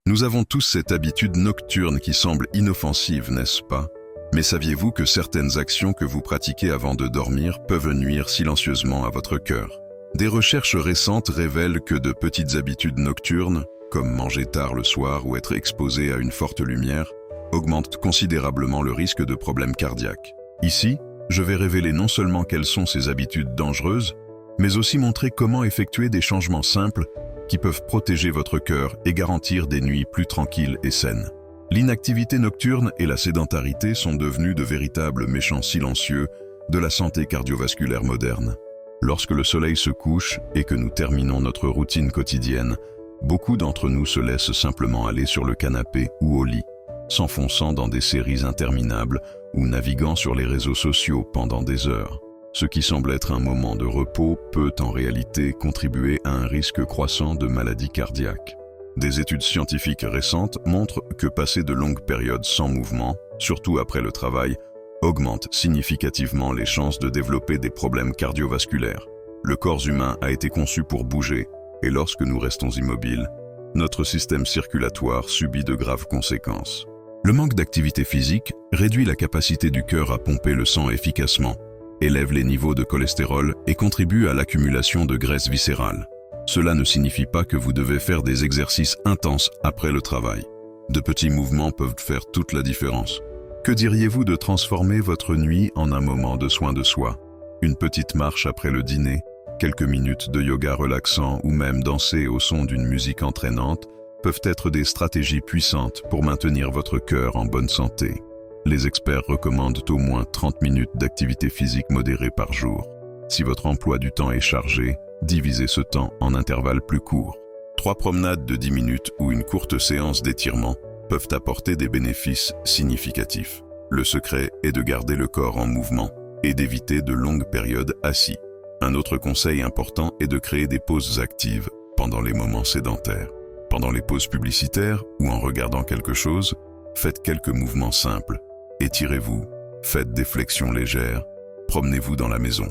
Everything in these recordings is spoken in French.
Nous avons tous cette habitude nocturne qui semble inoffensive, n'est-ce pas? Mais saviez-vous que certaines actions que vous pratiquez avant de dormir peuvent nuire silencieusement à votre cœur? Des recherches récentes révèlent que de petites habitudes nocturnes, comme manger tard le soir ou être exposé à une forte lumière, augmentent considérablement le risque de problèmes cardiaques. Ici, je vais révéler non seulement quelles sont ces habitudes dangereuses, mais aussi montrer comment effectuer des changements simples qui peuvent protéger votre cœur et garantir des nuits plus tranquilles et saines. L'inactivité nocturne et la sédentarité sont devenus de véritables méchants silencieux de la santé cardiovasculaire moderne. Lorsque le soleil se couche et que nous terminons notre routine quotidienne, beaucoup d'entre nous se laissent simplement aller sur le canapé ou au lit, s'enfonçant dans des séries interminables ou naviguant sur les réseaux sociaux pendant des heures. Ce qui semble être un moment de repos peut en réalité contribuer à un risque croissant de maladies cardiaques. Des études scientifiques récentes montrent que passer de longues périodes sans mouvement, surtout après le travail, augmente significativement les chances de développer des problèmes cardiovasculaires. Le corps humain a été conçu pour bouger, et lorsque nous restons immobiles, notre système circulatoire subit de graves conséquences. Le manque d'activité physique réduit la capacité du cœur à pomper le sang efficacement, élève les niveaux de cholestérol et contribue à l'accumulation de graisse viscérale. Cela ne signifie pas que vous devez faire des exercices intenses après le travail. De petits mouvements peuvent faire toute la différence. Que diriez-vous de transformer votre nuit en un moment de soin de soi? Une petite marche après le dîner, quelques minutes de yoga relaxant ou même danser au son d'une musique entraînante peuvent être des stratégies puissantes pour maintenir votre cœur en bonne santé. Les experts recommandent au moins 30 minutes d'activité physique modérée par jour. Si votre emploi du temps est chargé, divisez ce temps en intervalles plus courts. 3 promenades de 10 minutes ou une courte séance d'étirement peuvent apporter des bénéfices significatifs. Le secret est de garder le corps en mouvement et d'éviter de longues périodes assis. Un autre conseil important est de créer des pauses actives pendant les moments sédentaires. Pendant les pauses publicitaires ou en regardant quelque chose, faites quelques mouvements simples. Étirez-vous, faites des flexions légères, promenez-vous dans la maison.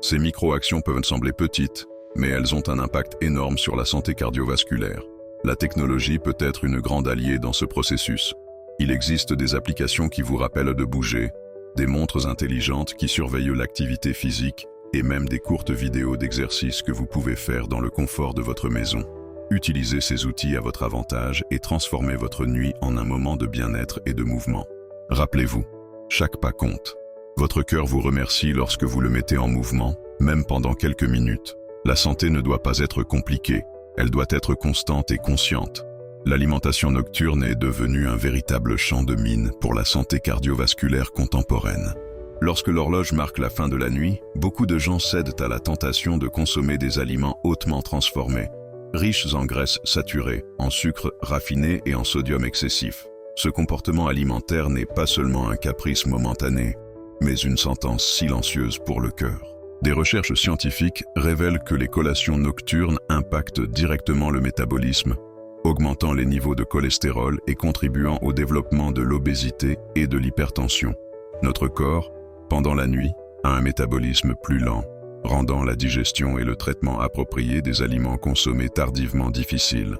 Ces micro-actions peuvent sembler petites, mais elles ont un impact énorme sur la santé cardiovasculaire. La technologie peut être une grande alliée dans ce processus. Il existe des applications qui vous rappellent de bouger, des montres intelligentes qui surveillent l'activité physique et même des courtes vidéos d'exercices que vous pouvez faire dans le confort de votre maison. Utilisez ces outils à votre avantage et transformez votre nuit en un moment de bien-être et de mouvement. Rappelez-vous, chaque pas compte. Votre cœur vous remercie lorsque vous le mettez en mouvement, même pendant quelques minutes. La santé ne doit pas être compliquée, elle doit être constante et consciente. L'alimentation nocturne est devenue un véritable champ de mine pour la santé cardiovasculaire contemporaine. Lorsque l'horloge marque la fin de la nuit, beaucoup de gens cèdent à la tentation de consommer des aliments hautement transformés, riches en graisses saturées, en sucre raffiné et en sodium excessif. Ce comportement alimentaire n'est pas seulement un caprice momentané, mais une sentence silencieuse pour le cœur. Des recherches scientifiques révèlent que les collations nocturnes impactent directement le métabolisme, augmentant les niveaux de cholestérol et contribuant au développement de l'obésité et de l'hypertension. Notre corps, pendant la nuit, a un métabolisme plus lent, rendant la digestion et le traitement approprié des aliments consommés tardivement difficiles.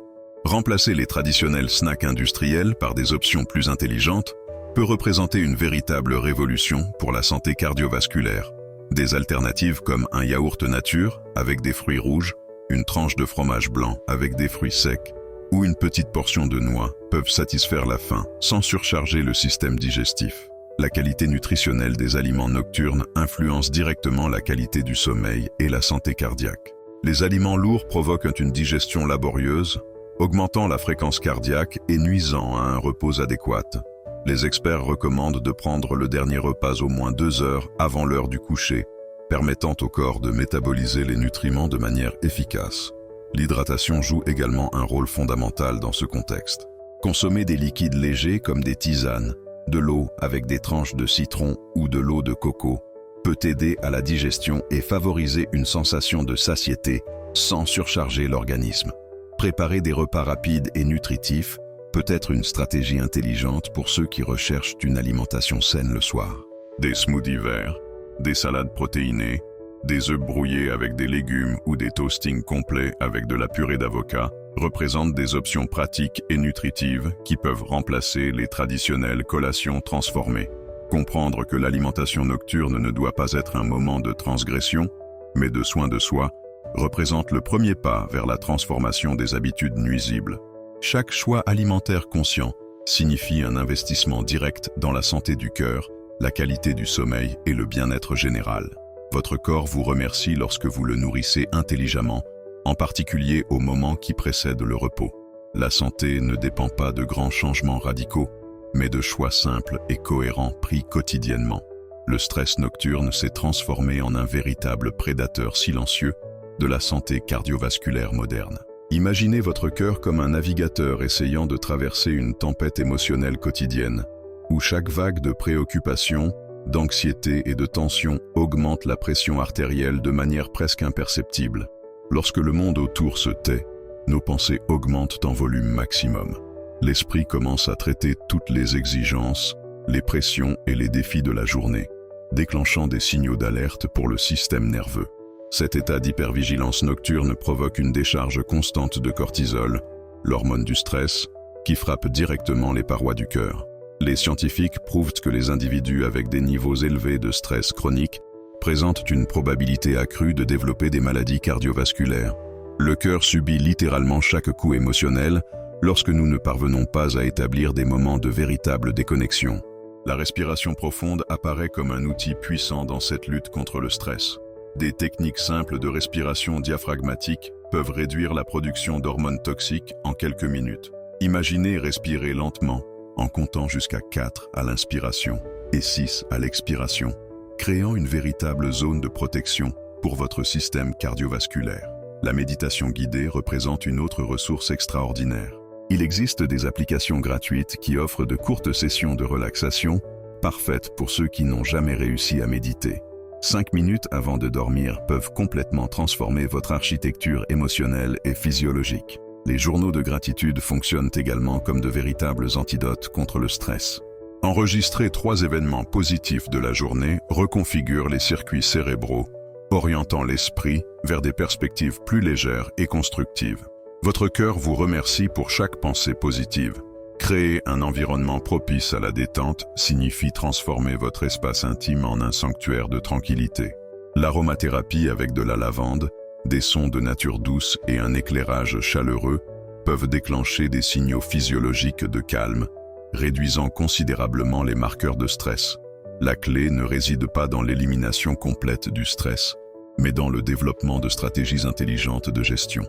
Remplacer les traditionnels snacks industriels par des options plus intelligentes peut représenter une véritable révolution pour la santé cardiovasculaire. Des alternatives comme un yaourt nature avec des fruits rouges, une tranche de fromage blanc avec des fruits secs ou une petite portion de noix peuvent satisfaire la faim sans surcharger le système digestif. La qualité nutritionnelle des aliments nocturnes influence directement la qualité du sommeil et la santé cardiaque. Les aliments lourds provoquent une digestion laborieuse, augmentant la fréquence cardiaque et nuisant à un repos adéquat. Les experts recommandent de prendre le dernier repas au moins 2 heures avant l'heure du coucher, permettant au corps de métaboliser les nutriments de manière efficace. L'hydratation joue également un rôle fondamental dans ce contexte. Consommer des liquides légers comme des tisanes, de l'eau avec des tranches de citron ou de l'eau de coco peut aider à la digestion et favoriser une sensation de satiété sans surcharger l'organisme. Préparer des repas rapides et nutritifs peut être une stratégie intelligente pour ceux qui recherchent une alimentation saine le soir. Des smoothies verts, des salades protéinées, des œufs brouillés avec des légumes ou des toastings complets avec de la purée d'avocat représentent des options pratiques et nutritives qui peuvent remplacer les traditionnelles collations transformées. Comprendre que l'alimentation nocturne ne doit pas être un moment de transgression, mais de soin de soi, représente le premier pas vers la transformation des habitudes nuisibles. Chaque choix alimentaire conscient signifie un investissement direct dans la santé du cœur, la qualité du sommeil et le bien-être général. Votre corps vous remercie lorsque vous le nourrissez intelligemment, en particulier au moment qui précède le repos. La santé ne dépend pas de grands changements radicaux, mais de choix simples et cohérents pris quotidiennement. Le stress nocturne s'est transformé en un véritable prédateur silencieux de la santé cardiovasculaire moderne. Imaginez votre cœur comme un navigateur essayant de traverser une tempête émotionnelle quotidienne, où chaque vague de préoccupation, d'anxiété et de tension augmente la pression artérielle de manière presque imperceptible. Lorsque le monde autour se tait, nos pensées augmentent en volume maximum. L'esprit commence à traiter toutes les exigences, les pressions et les défis de la journée, déclenchant des signaux d'alerte pour le système nerveux. Cet état d'hypervigilance nocturne provoque une décharge constante de cortisol, l'hormone du stress, qui frappe directement les parois du cœur. Les scientifiques prouvent que les individus avec des niveaux élevés de stress chronique présentent une probabilité accrue de développer des maladies cardiovasculaires. Le cœur subit littéralement chaque coup émotionnel lorsque nous ne parvenons pas à établir des moments de véritable déconnexion. La respiration profonde apparaît comme un outil puissant dans cette lutte contre le stress. Des techniques simples de respiration diaphragmatique peuvent réduire la production d'hormones toxiques en quelques minutes. Imaginez respirer lentement, en comptant jusqu'à 4 à l'inspiration et 6 à l'expiration, créant une véritable zone de protection pour votre système cardiovasculaire. La méditation guidée représente une autre ressource extraordinaire. Il existe des applications gratuites qui offrent de courtes sessions de relaxation, parfaites pour ceux qui n'ont jamais réussi à méditer. 5 minutes avant de dormir peuvent complètement transformer votre architecture émotionnelle et physiologique. Les journaux de gratitude fonctionnent également comme de véritables antidotes contre le stress. Enregistrer 3 événements positifs de la journée reconfigure les circuits cérébraux, orientant l'esprit vers des perspectives plus légères et constructives. Votre cœur vous remercie pour chaque pensée positive. Créer un environnement propice à la détente signifie transformer votre espace intime en un sanctuaire de tranquillité. L'aromathérapie avec de la lavande, des sons de nature douce et un éclairage chaleureux peuvent déclencher des signaux physiologiques de calme, réduisant considérablement les marqueurs de stress. La clé ne réside pas dans l'élimination complète du stress, mais dans le développement de stratégies intelligentes de gestion.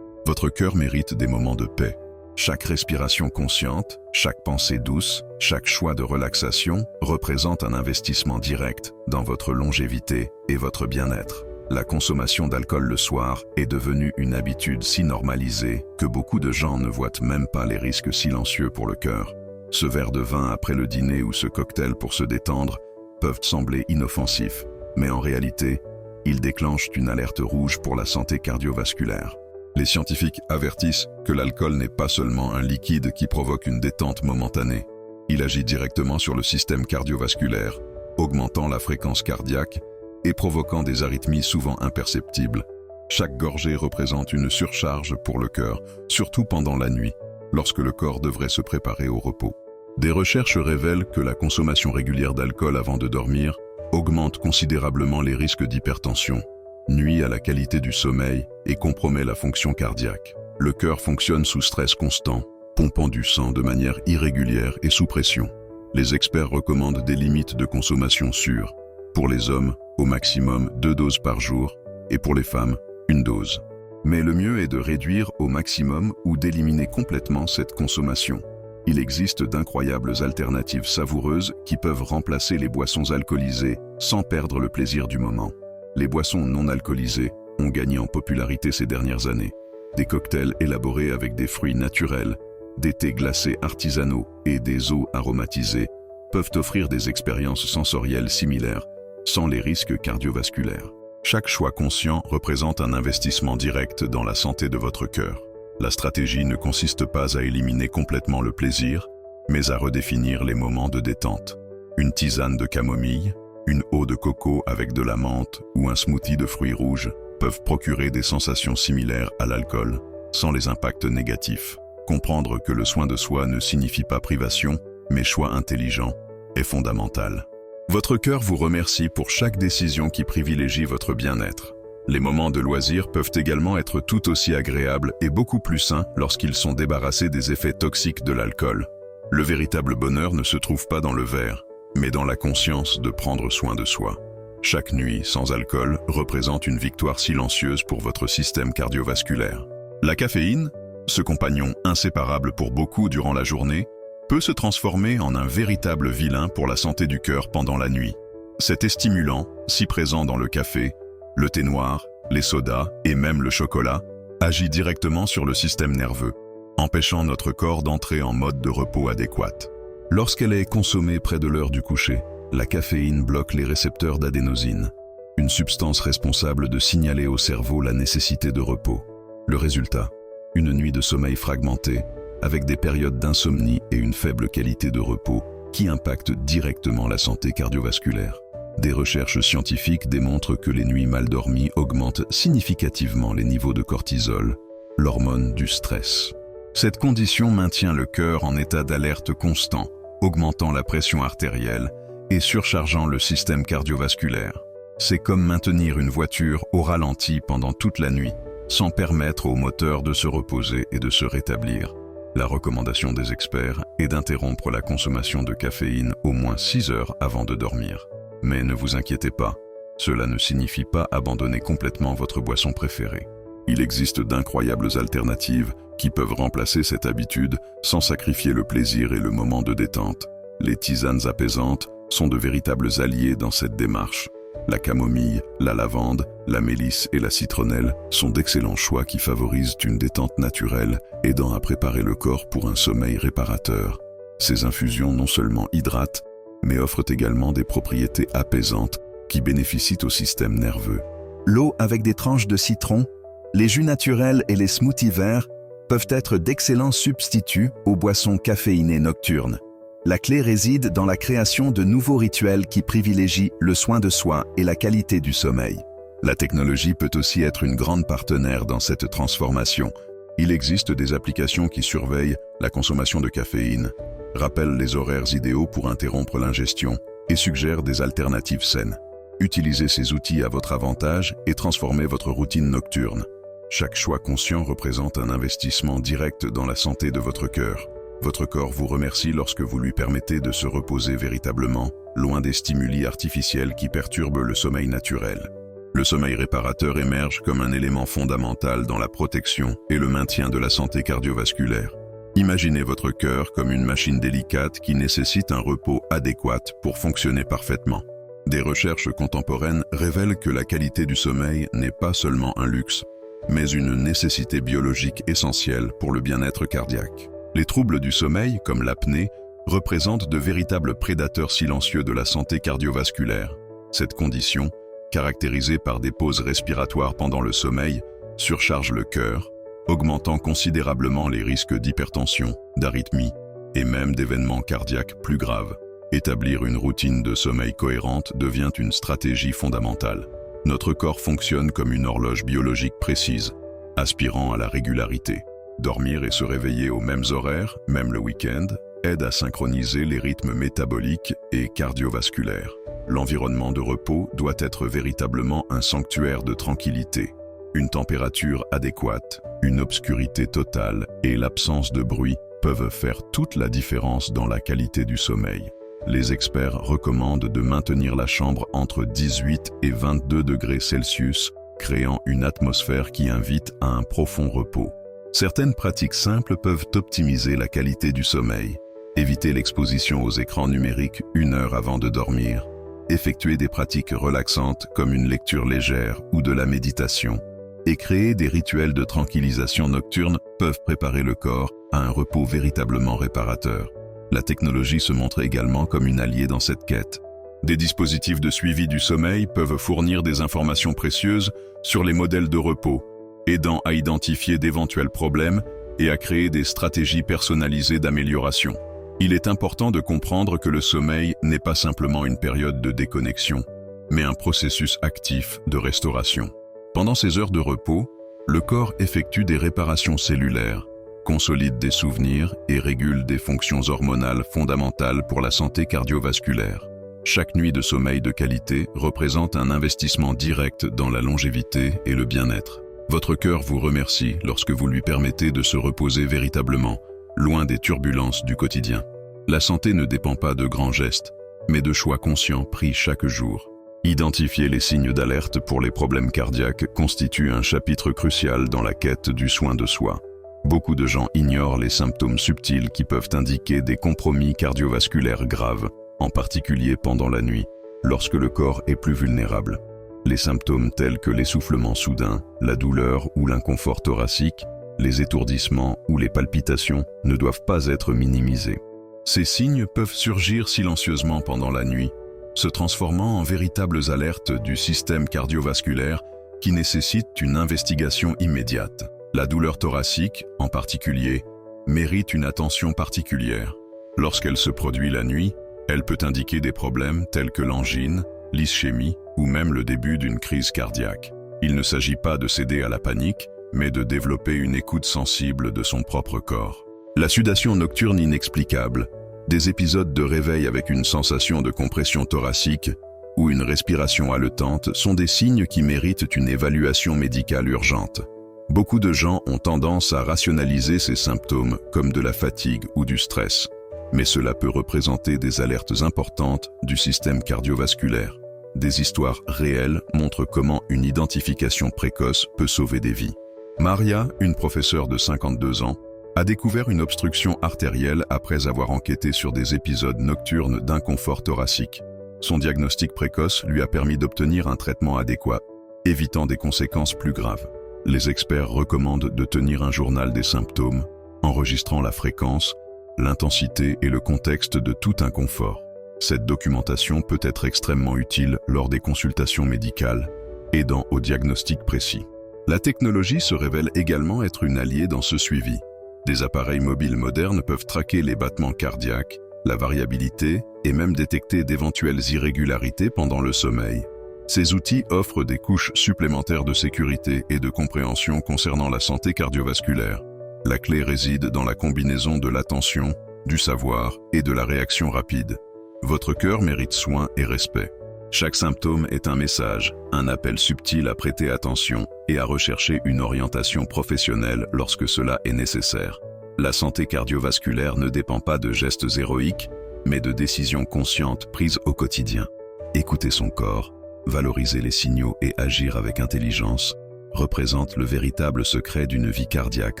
Votre cœur mérite des moments de paix. Chaque respiration consciente, chaque pensée douce, chaque choix de relaxation représente un investissement direct dans votre longévité et votre bien-être. La consommation d'alcool le soir est devenue une habitude si normalisée que beaucoup de gens ne voient même pas les risques silencieux pour le cœur. Ce verre de vin après le dîner ou ce cocktail pour se détendre peuvent sembler inoffensifs, mais en réalité, ils déclenchent une alerte rouge pour la santé cardiovasculaire. Les scientifiques avertissent que l'alcool n'est pas seulement un liquide qui provoque une détente momentanée. Il agit directement sur le système cardiovasculaire, augmentant la fréquence cardiaque et provoquant des arythmies souvent imperceptibles. Chaque gorgée représente une surcharge pour le cœur, surtout pendant la nuit, lorsque le corps devrait se préparer au repos. Des recherches révèlent que la consommation régulière d'alcool avant de dormir augmente considérablement les risques d'hypertension, nuit à la qualité du sommeil et compromet la fonction cardiaque. Le cœur fonctionne sous stress constant, pompant du sang de manière irrégulière et sous pression. Les experts recommandent des limites de consommation sûres. Pour les hommes, au maximum 2 doses par jour, et pour les femmes, 1 dose. Mais le mieux est de réduire au maximum ou d'éliminer complètement cette consommation. Il existe d'incroyables alternatives savoureuses qui peuvent remplacer les boissons alcoolisées sans perdre le plaisir du moment. Les boissons non alcoolisées ont gagné en popularité ces dernières années. Des cocktails élaborés avec des fruits naturels, des thés glacés artisanaux et des eaux aromatisées peuvent offrir des expériences sensorielles similaires, sans les risques cardiovasculaires. Chaque choix conscient représente un investissement direct dans la santé de votre cœur. La stratégie ne consiste pas à éliminer complètement le plaisir, mais à redéfinir les moments de détente. Une tisane de camomille, une eau de coco avec de la menthe ou un smoothie de fruits rouges peuvent procurer des sensations similaires à l'alcool, sans les impacts négatifs. Comprendre que le soin de soi ne signifie pas privation, mais choix intelligent, est fondamental. Votre cœur vous remercie pour chaque décision qui privilégie votre bien-être. Les moments de loisir peuvent également être tout aussi agréables et beaucoup plus sains lorsqu'ils sont débarrassés des effets toxiques de l'alcool. Le véritable bonheur ne se trouve pas dans le verre, mais dans la conscience de prendre soin de soi. Chaque nuit sans alcool représente une victoire silencieuse pour votre système cardiovasculaire. La caféine, ce compagnon inséparable pour beaucoup durant la journée, peut se transformer en un véritable vilain pour la santé du cœur pendant la nuit. Cet stimulant, si présent dans le café, le thé noir, les sodas et même le chocolat, agit directement sur le système nerveux, empêchant notre corps d'entrer en mode de repos adéquat. Lorsqu'elle est consommée près de l'heure du coucher, la caféine bloque les récepteurs d'adénosine, une substance responsable de signaler au cerveau la nécessité de repos. Le résultat, une nuit de sommeil fragmentée, avec des périodes d'insomnie et une faible qualité de repos qui impactent directement la santé cardiovasculaire. Des recherches scientifiques démontrent que les nuits mal dormies augmentent significativement les niveaux de cortisol, l'hormone du stress. Cette condition maintient le cœur en état d'alerte constant, augmentant la pression artérielle et surchargeant le système cardiovasculaire. C'est comme maintenir une voiture au ralenti pendant toute la nuit, sans permettre au moteur de se reposer et de se rétablir. La recommandation des experts est d'interrompre la consommation de caféine au moins 6 heures avant de dormir. Mais ne vous inquiétez pas, cela ne signifie pas abandonner complètement votre boisson préférée. Il existe d'incroyables alternatives qui peuvent remplacer cette habitude sans sacrifier le plaisir et le moment de détente. Les tisanes apaisantes sont de véritables alliés dans cette démarche. La camomille, la lavande, la mélisse et la citronnelle sont d'excellents choix qui favorisent une détente naturelle, aidant à préparer le corps pour un sommeil réparateur. Ces infusions non seulement hydratent, mais offrent également des propriétés apaisantes qui bénéficient au système nerveux. L'eau avec des tranches de citron, les jus naturels et les smoothies verts peuvent être d'excellents substituts aux boissons caféinées nocturnes. La clé réside dans la création de nouveaux rituels qui privilégient le soin de soi et la qualité du sommeil. La technologie peut aussi être une grande partenaire dans cette transformation. Il existe des applications qui surveillent la consommation de caféine, rappellent les horaires idéaux pour interrompre l'ingestion et suggèrent des alternatives saines. Utilisez ces outils à votre avantage et transformez votre routine nocturne. Chaque choix conscient représente un investissement direct dans la santé de votre cœur. Votre corps vous remercie lorsque vous lui permettez de se reposer véritablement, loin des stimuli artificiels qui perturbent le sommeil naturel. Le sommeil réparateur émerge comme un élément fondamental dans la protection et le maintien de la santé cardiovasculaire. Imaginez votre cœur comme une machine délicate qui nécessite un repos adéquat pour fonctionner parfaitement. Des recherches contemporaines révèlent que la qualité du sommeil n'est pas seulement un luxe, mais une nécessité biologique essentielle pour le bien-être cardiaque. Les troubles du sommeil, comme l'apnée, représentent de véritables prédateurs silencieux de la santé cardiovasculaire. Cette condition, caractérisée par des pauses respiratoires pendant le sommeil, surcharge le cœur, augmentant considérablement les risques d'hypertension, d'arythmie et même d'événements cardiaques plus graves. Établir une routine de sommeil cohérente devient une stratégie fondamentale. Notre corps fonctionne comme une horloge biologique précise, aspirant à la régularité. Dormir et se réveiller aux mêmes horaires, même le week-end, aide à synchroniser les rythmes métaboliques et cardiovasculaires. L'environnement de repos doit être véritablement un sanctuaire de tranquillité. Une température adéquate, une obscurité totale et l'absence de bruit peuvent faire toute la différence dans la qualité du sommeil. Les experts recommandent de maintenir la chambre entre 18 et 22 degrés Celsius, créant une atmosphère qui invite à un profond repos. Certaines pratiques simples peuvent optimiser la qualité du sommeil. Éviter l'exposition aux écrans numériques 1 heure avant de dormir. Effectuer des pratiques relaxantes comme une lecture légère ou de la méditation. Et créer des rituels de tranquillisation nocturne peuvent préparer le corps à un repos véritablement réparateur. La technologie se montre également comme une alliée dans cette quête. Des dispositifs de suivi du sommeil peuvent fournir des informations précieuses sur les modèles de repos, aidant à identifier d'éventuels problèmes et à créer des stratégies personnalisées d'amélioration. Il est important de comprendre que le sommeil n'est pas simplement une période de déconnexion, mais un processus actif de restauration. Pendant ces heures de repos, Le corps effectue des réparations cellulaires, consolide des souvenirs et régule des fonctions hormonales fondamentales pour la santé cardiovasculaire. Chaque nuit de sommeil de qualité représente un investissement direct dans la longévité et le bien-être. Votre cœur vous remercie lorsque vous lui permettez de se reposer véritablement, loin des turbulences du quotidien. La santé ne dépend pas de grands gestes, mais de choix conscients pris chaque jour. Identifier les signes d'alerte pour les problèmes cardiaques constitue un chapitre crucial dans la quête du soin de soi. Beaucoup de gens ignorent les symptômes subtils qui peuvent indiquer des compromis cardiovasculaires graves, en particulier pendant la nuit, lorsque le corps est plus vulnérable. Les symptômes tels que l'essoufflement soudain, la douleur ou l'inconfort thoracique, les étourdissements ou les palpitations ne doivent pas être minimisés. Ces signes peuvent surgir silencieusement pendant la nuit, se transformant en véritables alertes du système cardiovasculaire qui nécessitent une investigation immédiate. La douleur thoracique, en particulier, mérite une attention particulière. Lorsqu'elle se produit la nuit, elle peut indiquer des problèmes tels que l'angine, l'ischémie ou même le début d'une crise cardiaque. Il ne s'agit pas de céder à la panique, mais de développer une écoute sensible de son propre corps. La sudation nocturne inexplicable, des épisodes de réveil avec une sensation de compression thoracique ou une respiration haletante sont des signes qui méritent une évaluation médicale urgente. Beaucoup de gens ont tendance à rationaliser ces symptômes comme de la fatigue ou du stress, mais cela peut représenter des alertes importantes du système cardiovasculaire. Des histoires réelles montrent comment une identification précoce peut sauver des vies. Maria, une professeure de 52 ans, a découvert une obstruction artérielle après avoir enquêté sur des épisodes nocturnes d'inconfort thoracique. Son diagnostic précoce lui a permis d'obtenir un traitement adéquat, évitant des conséquences plus graves. Les experts recommandent de tenir un journal des symptômes, enregistrant la fréquence, l'intensité et le contexte de tout inconfort. Cette documentation peut être extrêmement utile lors des consultations médicales, aidant au diagnostic précis. La technologie se révèle également être une alliée dans ce suivi. Des appareils mobiles modernes peuvent traquer les battements cardiaques, la variabilité et même détecter d'éventuelles irrégularités pendant le sommeil. Ces outils offrent des couches supplémentaires de sécurité et de compréhension concernant la santé cardiovasculaire. La clé réside dans la combinaison de l'attention, du savoir et de la réaction rapide. Votre cœur mérite soin et respect. Chaque symptôme est un message, un appel subtil à prêter attention et à rechercher une orientation professionnelle lorsque cela est nécessaire. La santé cardiovasculaire ne dépend pas de gestes héroïques, mais de décisions conscientes prises au quotidien. Écouter son corps, valoriser les signaux et agir avec intelligence représente le véritable secret d'une vie cardiaque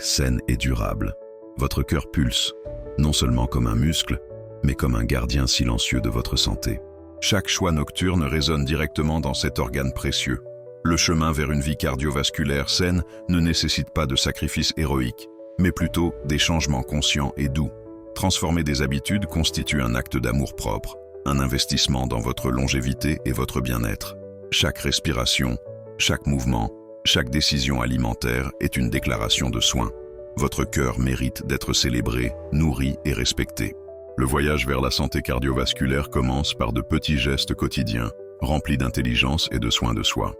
saine et durable. Votre cœur pulse, non seulement comme un muscle, mais comme un gardien silencieux de votre santé. Chaque choix nocturne résonne directement dans cet organe précieux. Le chemin vers une vie cardiovasculaire saine ne nécessite pas de sacrifices héroïques, mais plutôt des changements conscients et doux. Transformer des habitudes constitue un acte d'amour-propre, un investissement dans votre longévité et votre bien-être. Chaque respiration, chaque mouvement, chaque décision alimentaire est une déclaration de soin. Votre cœur mérite d'être célébré, nourri et respecté. Le voyage vers la santé cardiovasculaire commence par de petits gestes quotidiens, remplis d'intelligence et de soin de soi.